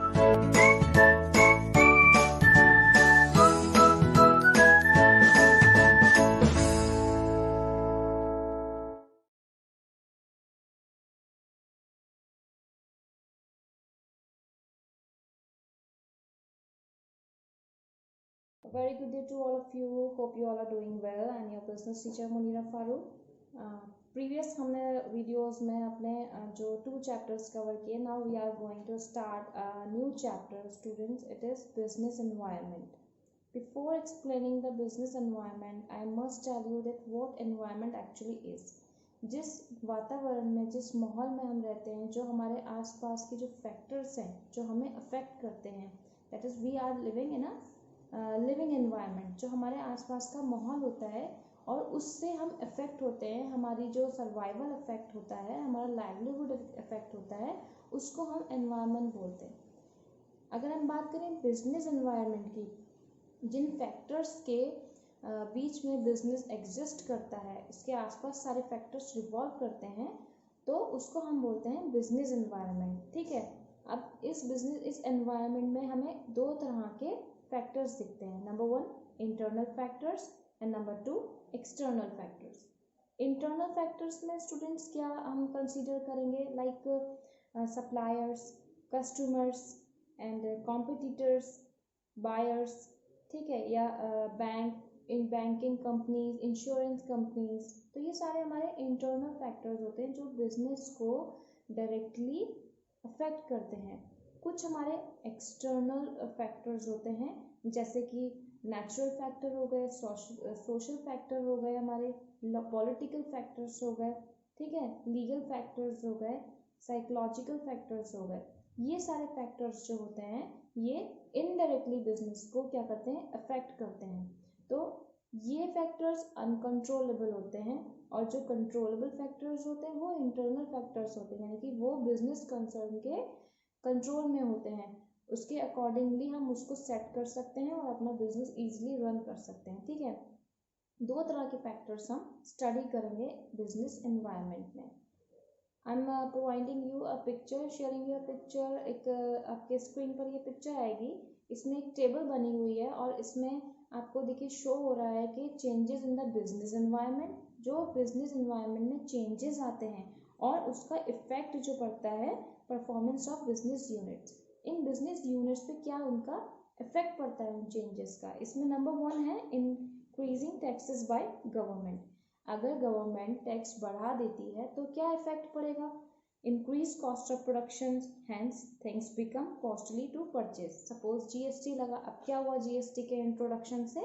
Very good day to all of you. Hope you all are doing well. And your business teacher Munira Farooq. Previous हमने videos में अपने जो 2 chapters cover किए. Now we are going to start new chapter students. It is business environment. Before explaining the business environment I must tell you that what environment actually is. जिस वातावरण में, जिस माहौल में हम रहते हैं, जो हमारे आसपास के जो फैक्टर्स हैं जो हमें अफेक्ट करते हैं, that is we are living in a living environment. जो हमारे आसपास का माहौल होता है और उससे हम अफेक्ट होते हैं, हमारी जो सर्वाइवल अफेक्ट होता है, हमारा लाइवलीहुड अफेक्ट होता है, उसको हम एनवायरनमेंट बोलते हैं. अगर हम बात करें बिजनेस एनवायरनमेंट की, जिन फैक्टर्स के बीच में बिजनेस एग्जिस्ट करता है, इसके आसपास सारे फैक्टर्स रिवॉल्व करते हैं, तो उसको हम बोलते हैं बिजनेस एनवायरनमेंट. ठीक है. अब इस एनवायरनमेंट में हमें 2 तरह के फैक्टर्स दिखते हैं. Number 1 internal factors and number 2 external factors. Internal factors में स्टूडेंट्स क्या हम कंसीडर करेंगे, like suppliers, customers and competitors, buyers. ठीक है. या in banking companies, insurance companies. तो ये सारे हमारे इंटरनल फैक्टर्स होते हैं जो बिजनेस को डायरेक्टली अफेक्ट करते हैं. कुछ हमारे एक्सटर्नल फैक्टर्स होते हैं, जैसे कि नेचुरल फैक्टर हो गए, सोशल फैक्टर हो गए, हमारे पॉलिटिकल फैक्टर्स हो गए. ठीक है. लीगल फैक्टर्स हो गए, साइकोलॉजिकल फैक्टर्स हो गए. ये सारे फैक्टर्स जो होते हैं ये इनडायरेक्टली बिजनेस को क्या करते हैं, अफेक्ट करते हैं. तो ये फैक्टर्स अनकंट्रोलेबल होते हैं और जो कंट्रोलेबल फैक्टर्स होते हैं वो इंटरनल फैक्टर्स होते हैं, यानी कि वो बिजनेस कंसर्न के कंट्रोल में होते हैं. उसके अकॉर्डिंगली हम उसको सेट कर सकते हैं और अपना बिजनेस ईजिली रन कर सकते हैं. ठीक है. 2 तरह के फैक्टर्स हम स्टडी करेंगे बिजनेस एनवायरनमेंट में. I am providing you a picture, sharing you a picture. एक आपके स्क्रीन पर ये पिक्चर आएगी. इसमें एक टेबल बनी हुई है और इसमें आपको देखिए शो हो रहा है कि changes in the business environment. जो बिजनेस एनवायरनमेंट में चेंजेस आते हैं और उसका इफेक्ट जो पड़ता है performance of business units. In business units पे क्या उनका इफेक्ट पड़ता है उन चेंजेस का. इसमें नंबर 1 है इंक्रीजिंग टैक्सेस बाय गवर्नमेंट. अगर गवर्नमेंट टैक्स बढ़ा देती है तो क्या इफेक्ट पड़ेगा, increase cost of production, hence things become costly to purchase. Suppose GST लगा. अब क्या हुआ जीएसटी के इंट्रोडक्शन से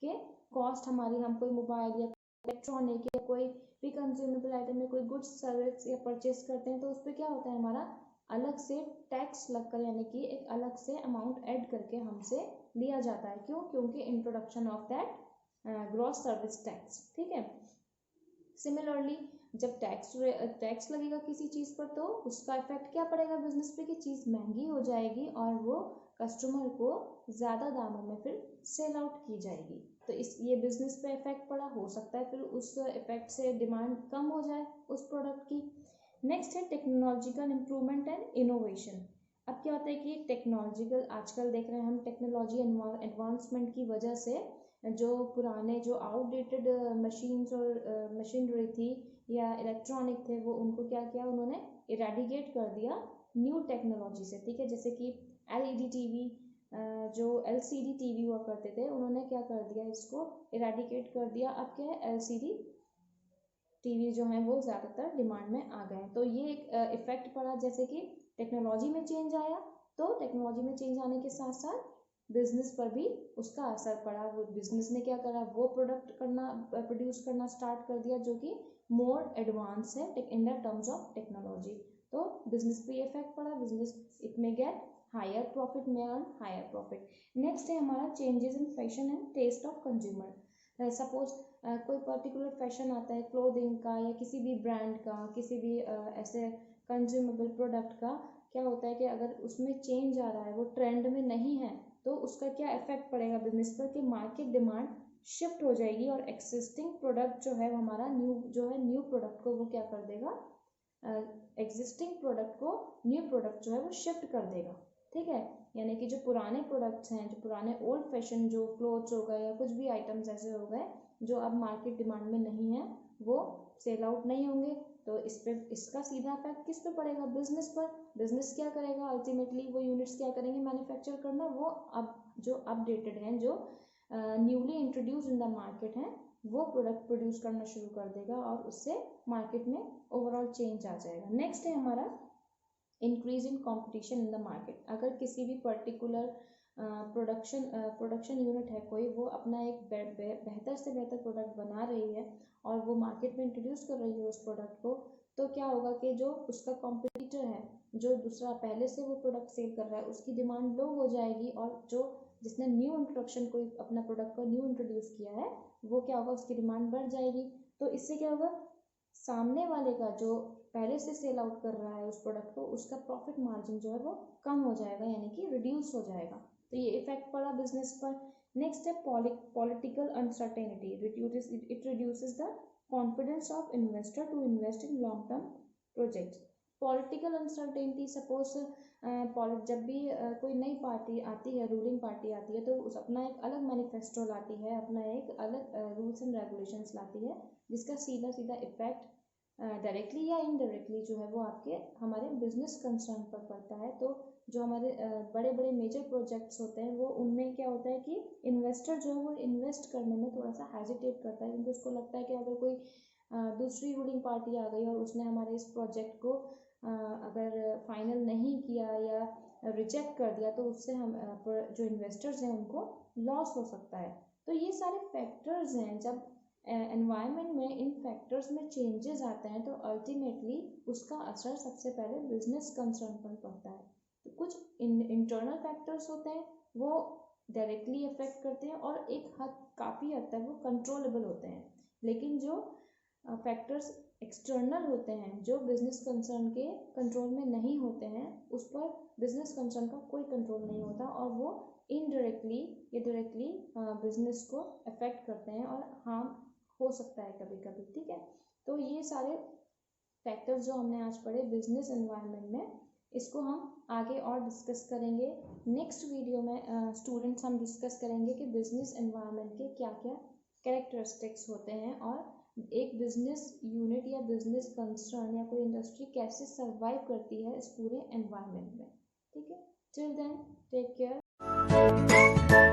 कि कॉस्ट हमारी, हम कोई मोबाइल या इलेक्ट्रॉनिक या कोई भी कंज्यूमेबल आइटम में कोई गुड्स सर्विस या परचेज करते हैं तो उस पर क्या होता है, हमारा अलग से टैक्स लगकर, यानी कि एक अलग से अमाउंट ऐड करके हमसे लिया जाता है. क्यों? क्योंकि introduction of that gross service tax. ठीक है. सिमिलरली जब टैक्स लगेगा किसी चीज़ पर तो उसका इफेक्ट क्या पड़ेगा बिजनेस पे, कि चीज़ महंगी हो जाएगी और वो कस्टमर को ज़्यादा दामों में फिर सेल आउट की जाएगी. तो ये बिजनेस पे इफेक्ट पड़ा, हो सकता है फिर उस इफेक्ट से डिमांड कम हो जाए उस प्रोडक्ट की. नेक्स्ट है टेक्नोलॉजिकल इम्प्रूवमेंट एंड इनोवेशन. अब क्या होता है कि टेक्नोलॉजिकल, आजकल देख रहे हैं हम टेक्नोलॉजी एडवांसमेंट की वजह से जो पुराने जो आउटडेटेड मशीन्स और मशीनरी थी या इलेक्ट्रॉनिक थे, वो उनको क्या किया, उन्होंने इरेडिकेट कर दिया न्यू टेक्नोलॉजी से. ठीक है. जैसे कि एलईडी टीवी, जो एलसीडी टीवी हुआ करते थे, उन्होंने क्या कर दिया, इसको इरेडिकेट कर दिया. अब क्या है, एलसीडी टीवी जो हैं वो ज़्यादातर डिमांड में आ गए. तो ये एक इफेक्ट पड़ा, जैसे कि टेक्नोलॉजी में चेंज आया तो टेक्नोलॉजी में चेंज आने के साथ साथ बिजनेस पर भी उसका असर पड़ा. वो बिजनेस ने क्या करा, वो प्रोड्यूस करना स्टार्ट कर दिया जो कि मोर एडवांस है in the terms of technology. तो बिजनेस पे इफेक्ट पड़ा. Business it may get higher profit, may earn higher profit. Next है हमारा changes in fashion and taste of consumer. Suppose कोई पर्टिकुलर फैशन आता है क्लोथिंग का या किसी भी ब्रांड का, किसी भी ऐसे कंज्यूमेबल प्रोडक्ट का. क्या होता है कि अगर उसमें चेंज आ रहा है, वो ट्रेंड में नहीं है, तो उसका क्या इफेक्ट पड़ेगा बिजनेस पर, कि मार्केट डिमांड शिफ्ट हो जाएगी और एक्सिस्टिंग प्रोडक्ट जो है हमारा न्यू प्रोडक्ट को वो क्या कर देगा, एग्जिस्टिंग प्रोडक्ट को न्यू प्रोडक्ट जो है वो शिफ्ट कर देगा. ठीक है। यानी कि जो पुराने प्रोडक्ट्स हैं, जो पुराने ओल्ड फैशन जो क्लोथ्स हो गए या कुछ भी आइटम्स ऐसे हो गए जो अब मार्केट डिमांड में नहीं है, वो सेल आउट नहीं होंगे। तो इस पे इसका सीधा इफेक्ट किस पे पड़ेगा? बिजनेस पर। बिजनेस क्या करेगा अल्टीमेटली? वो यूनिट्स क्या करेंगे मैन्युफैक्चर करना, वो अब जो अपडेटेड हैं, जो newly introduce in the market हैं, वो प्रोडक्ट प्रोड्यूस करना शुरू कर देगा और उससे मार्केट में ओवरऑल चेंज आ जाएगा। नेक्स्ट है हमारा increase in competition in the market. अगर किसी भी पर्टिकुलर प्रोडक्शन यूनिट है कोई, वो अपना एक बेहतर से बेहतर प्रोडक्ट बना रही है और वो मार्केट में इंट्रोड्यूस कर रही है उस प्रोडक्ट को, तो क्या होगा कि जो उसका कॉम्पिटिटर है, जो दूसरा पहले से वो प्रोडक्ट सेल कर रहा है, उसकी डिमांड लो हो जाएगी और जो जिसने न्यू इंट्रोडक्शन कोई अपना प्रोडक्ट को न्यू इंट्रोड्यूस किया है, वो क्या होगा, उसकी डिमांड बढ़ जाएगी। तो इससे क्या होगा, सामने वाले का जो पहले से सेल आउट कर रहा है उस प्रोडक्ट को, उसका प्रॉफिट मार्जिन जो है वो कम हो जाएगा, यानी कि रिड्यूस हो जाएगा। तो ये इफेक्ट पड़ा बिजनेस पर। नेक्स्ट है political uncertainty. It reduces the confidence of investor to invest in long term projects. Political uncertainty, suppose जब भी कोई नई पार्टी आती है, रूलिंग पार्टी आती है, तो उस अपना एक अलग मैनिफेस्टो लाती है, अपना एक अलग रूल्स एंड रेगुलेशंस लाती है, जिसका सीधा सीधा इफेक्ट डायरेक्टली या इनडायरेक्टली जो है वो आपके हमारे बिजनेस कंसर्न पर पड़ता है। तो जो हमारे बड़े बड़े मेजर प्रोजेक्ट्स होते हैं, वो उनमें क्या होता है कि इन्वेस्टर जो है वो इन्वेस्ट करने में थोड़ा सा हेजिटेट करता है, क्योंकि उसको लगता है कि अगर कोई दूसरी रूलिंग पार्टी आ गई और उसने हमारे इस प्रोजेक्ट को अगर फाइनल नहीं किया या रिजेक्ट कर दिया, तो उससे हम जो इन्वेस्टर्स हैं उनको लॉस हो सकता है। तो ये सारे फैक्टर्स हैं। जब एनवायरनमेंट में इन फैक्टर्स में चेंजेस आते हैं, तो अल्टीमेटली उसका असर सबसे पहले बिजनेस कंसर्न पर पड़ता है। तो कुछ इंटरनल फैक्टर्स होते हैं, वो डायरेक्टली अफेक्ट करते हैं और एक हद काफ़ी हद तक वो कंट्रोलेबल होते हैं। लेकिन जो फैक्टर्स एक्सटर्नल होते हैं, जो बिजनेस कंसर्न के कंट्रोल में नहीं होते हैं, उस पर बिजनेस कंसर्न का कोई कंट्रोल नहीं होता और वो इनडायरेक्टली या डायरेक्टली बिजनेस को अफेक्ट करते हैं और हार्म हो सकता है कभी कभी। ठीक है। तो ये सारे फैक्टर्स जो हमने आज पढ़े बिजनेस एनवायरनमेंट में, इसको हम आगे और डिस्कस करेंगे। नेक्स्ट वीडियो में स्टूडेंट्स हम डिस्कस करेंगे कि बिजनेस एनवायरनमेंट के क्या क्या कैरेक्टरिस्टिक्स होते हैं और एक बिजनेस यूनिट या बिजनेस कंसर्न या कोई इंडस्ट्री कैसे सर्वाइव करती है इस पूरे एनवायरनमेंट में। ठीक है। Till then take care.